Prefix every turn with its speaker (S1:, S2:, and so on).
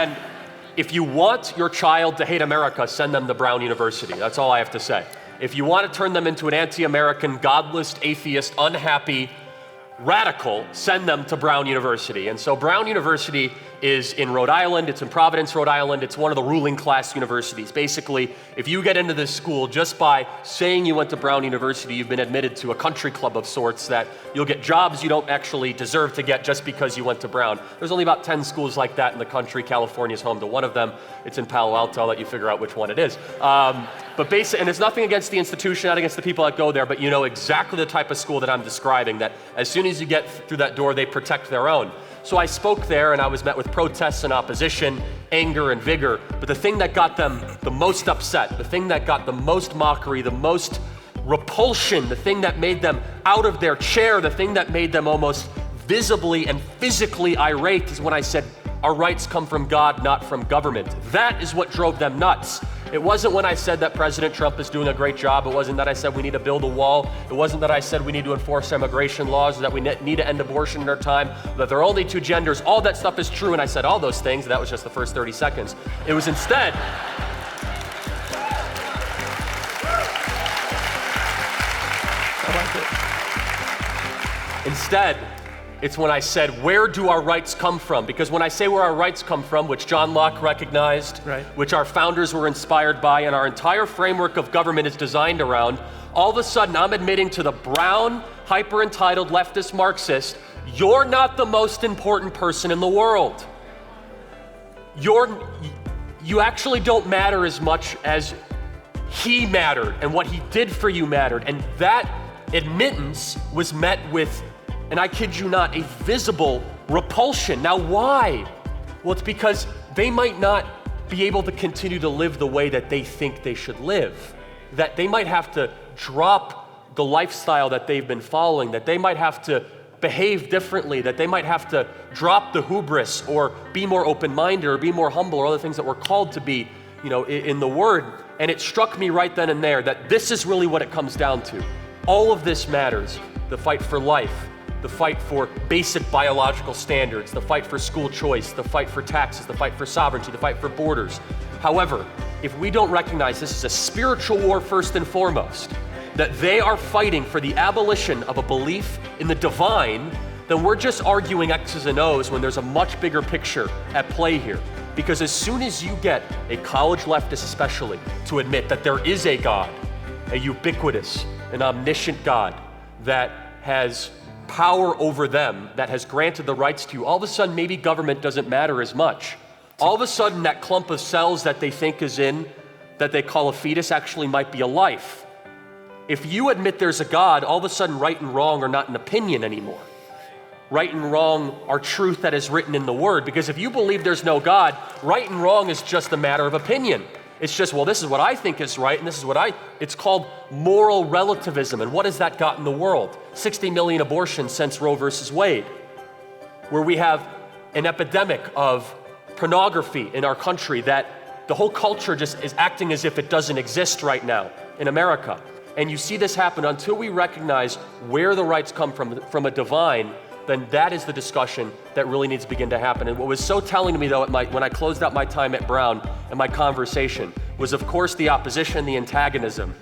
S1: And if you want your child to hate America, send them to Brown University. That's all I have to say. If you want to turn them into an anti-American, godless, atheist, unhappy radical, send them to Brown University. And so Brown University is in Rhode Island. It's in Providence, Rhode Island. It's one of the ruling class universities. Basically, if you get into this school just by saying you went to Brown University, you've been admitted to a country club of sorts that you'll get jobs you don't actually deserve to get just because you went to Brown. There's only about 10 schools like that in the country. California's home to one of them. It's in Palo Alto. I'll let you figure out which one it is. But basically, and it's nothing against the institution, not against the people that go there, but you know exactly the type of school that I'm describing, that as soon as you get through that door, they protect their own. So I spoke there and I was met with protests and opposition, anger and vigor, but the thing that got them the most upset, the thing that got the most mockery, the most repulsion, the thing that made them out of their chair, the thing that made them almost visibly and physically irate is when I said, our rights come from God, not from government. That is what drove them nuts. It wasn't when I said that President Trump is doing a great job. It wasn't that I said we need to build a wall. It wasn't that I said we need to enforce immigration laws, that we need to end abortion in our time, that there are only two genders. All that stuff is true, and I said all those things. That was just the first 30 seconds. It was instead, it's when I said, where do our rights come from? Because when I say where our rights come from, which John Locke recognized, right, which our founders were inspired by, and our entire framework of government is designed around, all of a sudden I'm admitting to the brown, hyper-entitled leftist Marxist, you're not the most important person in the world. You actually don't matter as much as he mattered, and what he did for you mattered. And that admittance was met with, and I kid you not, a visible repulsion. Now why? Well, it's because they might not be able to continue to live the way that they think they should live. That they might have to drop the lifestyle that they've been following, that they might have to behave differently, that they might have to drop the hubris or be more open-minded or be more humble or other things that we're called to be, you know, in the Word. And it struck me right then and there that this is really what it comes down to. All of this matters. The fight for life, the fight for basic biological standards, the fight for school choice, the fight for taxes, the fight for sovereignty, the fight for borders. However, if we don't recognize this is a spiritual war first and foremost, that they are fighting for the abolition of a belief in the divine, then we're just arguing X's and O's when there's a much bigger picture at play here. Because as soon as you get a college leftist especially to admit that there is a God, a ubiquitous, an omniscient God that has power over them, that has granted the rights to you, all of a sudden maybe government doesn't matter as much. All of a sudden that clump of cells that they think is in, that they call a fetus, actually might be a life. If you admit there's a God, all of a sudden right and wrong are not an opinion anymore. Right and wrong are truth that is written in the Word, because if you believe there's no God, right and wrong is just a matter of opinion. It's just, well, this is what I think is right, and this is what it's called moral relativism. And what has that got in the world? 60 million abortions since Roe versus Wade, where we have an epidemic of pornography in our country that the whole culture just is acting as if it doesn't exist right now in America. And you see this happen until we recognize where the rights come from a divine, then that is the discussion that really needs to begin to happen. And what was so telling to me, though, when I closed out my time at Brown and my conversation, was, of course, the opposition, the antagonism.